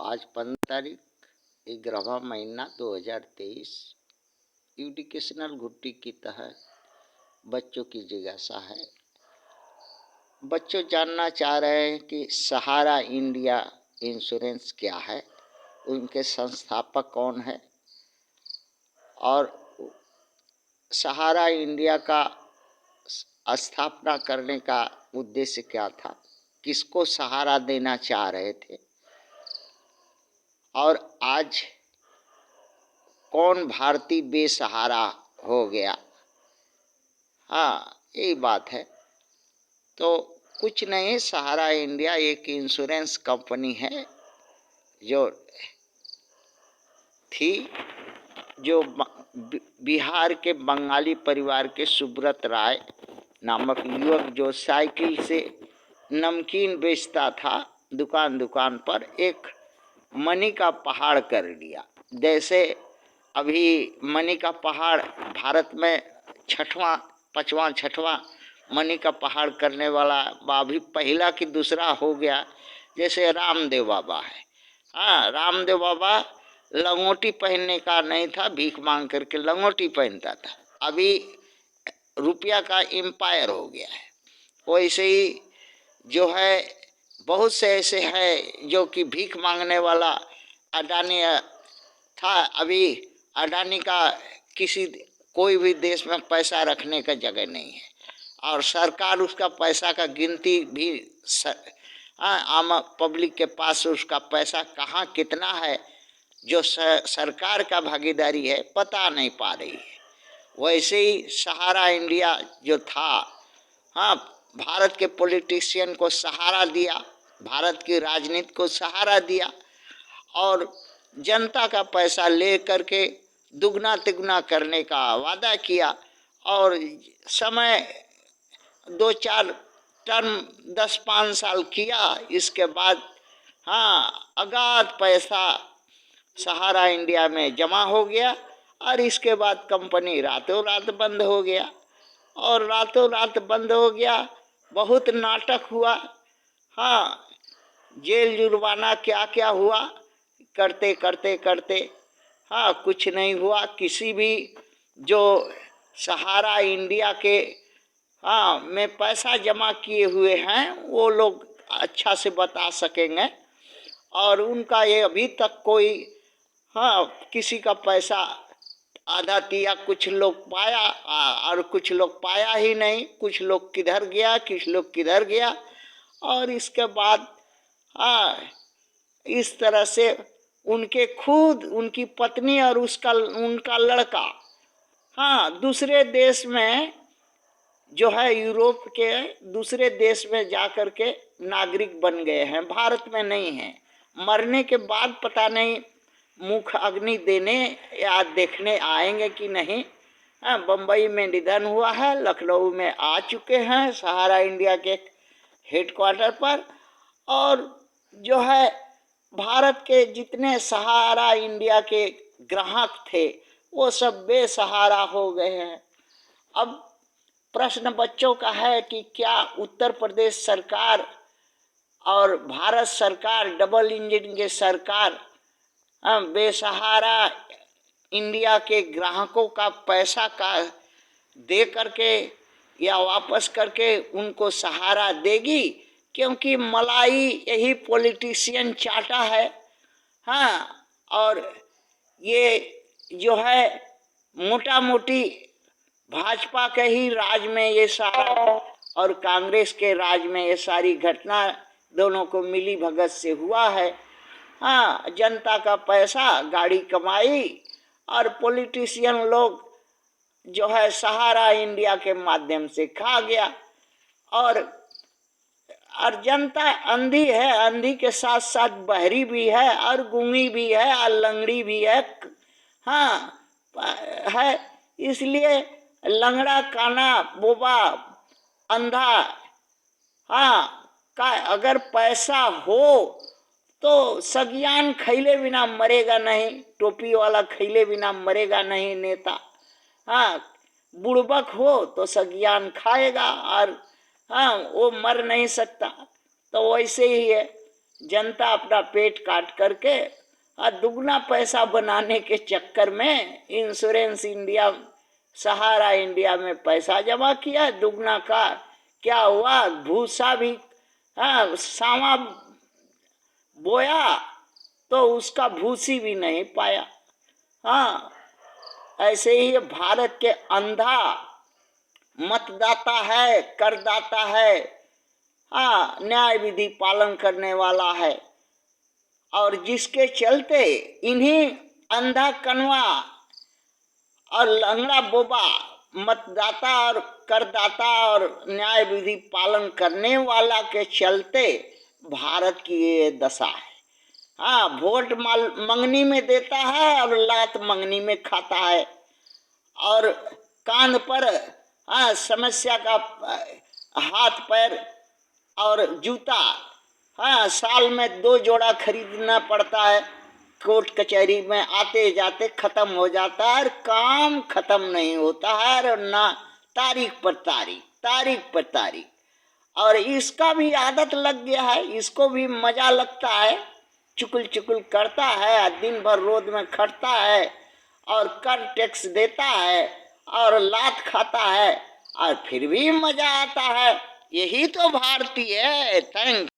आज 15 तारीख 11वां महीना 2023 एजुकेशनल घुट्टी की तहत बच्चों की जिज्ञासा है। बच्चों जानना चाह रहे हैं कि सहारा इंडिया इंश्योरेंस क्या है, उनके संस्थापक कौन है और सहारा इंडिया का स्थापना करने का उद्देश्य क्या था, किसको सहारा देना चाह रहे थे और आज कौन भारतीय बेसहारा हो गया। हाँ, यही बात है। तो कुछ नहीं, सहारा इंडिया एक इंश्योरेंस कंपनी है जो थी, जो बिहार के बंगाली परिवार के सुब्रत राय नामक युवक जो साइकिल से नमकीन बेचता था, दुकान दुकान पर एक मनी का पहाड़ कर लिया। जैसे अभी मनी का पहाड़ भारत में छठवां मनी का पहाड़ करने वाला अभी पहला कि दूसरा हो गया। जैसे रामदेव बाबा है। हाँ, रामदेव बाबा लंगोटी पहनने का नहीं था, भीख मांग करके लंगोटी पहनता था। अभी रुपया का एम्पायर हो गया है। वैसे ही जो है बहुत से ऐसे हैं जो कि भीख मांगने वाला अडानी था। अभी अडानी का कोई भी देश में पैसा रखने का जगह नहीं है और सरकार उसका पैसा का गिनती भी आम पब्लिक के पास उसका पैसा कहाँ कितना है जो सरकार का भागीदारी है पता नहीं पा रही है। वैसे ही सहारा इंडिया जो था, हाँ, भारत के पॉलिटिशियन को सहारा दिया, भारत की राजनीति को सहारा दिया और जनता का पैसा ले करके दुगना तिगुना करने का वादा किया और समय 2-4 टर्म 10-5 साल किया। इसके बाद हाँ, अगाध पैसा सहारा इंडिया में जमा हो गया और इसके बाद कंपनी रातों रात बंद हो गया और रातों रात बंद हो गया। बहुत नाटक हुआ। हाँ, जेल जुर्माना क्या क्या हुआ, करते करते करते हाँ कुछ नहीं हुआ। किसी भी जो सहारा इंडिया के हाँ में पैसा जमा किए हुए हैं वो लोग अच्छा से बता सकेंगे और उनका ये अभी तक कोई हाँ किसी का पैसा आधा दिया, कुछ लोग पाया और कुछ लोग पाया ही नहीं, कुछ लोग किधर गया, कुछ लोग किधर गया। और इसके बाद हाँ इस तरह से उनके खुद उनकी पत्नी और उनका लड़का हाँ दूसरे देश में जो है यूरोप के दूसरे देश में जाकर के नागरिक बन गए हैं, भारत में नहीं हैं। मरने के बाद पता नहीं मुख अग्नि देने या देखने आएंगे कि नहीं। हाँ, बम्बई में निधन हुआ है, लखनऊ में आ चुके हैं सहारा इंडिया के हेडक्वार्टर पर और जो है भारत के जितने सहारा इंडिया के ग्राहक थे वो सब बेसहारा हो गए हैं। अब प्रश्न बच्चों का है कि क्या उत्तर प्रदेश सरकार और भारत सरकार डबल इंजन के सरकार बेसहारा इंडिया के ग्राहकों का पैसा का दे करके या वापस करके उनको सहारा देगी, क्योंकि मलाई यही पॉलिटिशियन चाटा है। हाँ, और ये जो है मोटा मोटी भाजपा के ही राज में ये सारा और कांग्रेस के राज में ये सारी घटना दोनों को मिली भगत से हुआ है। हाँ, जनता का पैसा गाड़ी कमाई और पॉलिटिशियन लोग जो है सहारा इंडिया के माध्यम से खा गया और जनता अंधी है, अंधी के साथ साथ बहरी भी है और गूंगी भी है और लंगड़ी भी है। हाँ है, इसलिए लंगड़ा काना बोबा अंधा हाँ का अगर पैसा हो तो सगियान खैले बिना मरेगा नहीं, टोपी वाला खैले बिना मरेगा नहीं नेता। हाँ, बुड़बक हो तो सगियान खाएगा और हाँ वो मर नहीं सकता। तो वैसे ही है, जनता अपना पेट काट करके और दुगना पैसा बनाने के चक्कर में इंश्योरेंस इंडिया, सहारा इंडिया में पैसा जमा किया, दुगना का क्या हुआ, भूसा भी, हाँ, सावा बोया तो उसका भूसी भी नहीं पाया। हाँ, ऐसे ही भारत के अंधा मतदाता है, करदाता है, हाँ, न्याय विधि पालन करने वाला है, और जिसके चलते इन्हीं अंधा कनवा और लंगड़ा बोबा मतदाता और करदाता और न्याय विधि पालन करने वाला के चलते भारत की ये दशा है। हाँ, वोट मंगनी में देता है और लात मंगनी में खाता है, और कान पर समस्या का हाथ पैर और जूता, हाँ, साल में 2 जोड़ा खरीदना पड़ता है, कोर्ट कचहरी में आते जाते खत्म हो जाता है, काम खत्म नहीं होता है, और ना तारीख पर तारीख, तारीख पर तारीख। और इसका भी आदत लग गया है, इसको भी मजा लगता है, चुकुल चुकुल करता है, दिन भर रोड में खटता है और कर टैक्स देता है और लात खाता है, और फिर भी मजा आता है। यही तो भारतीय है। थैंक्स।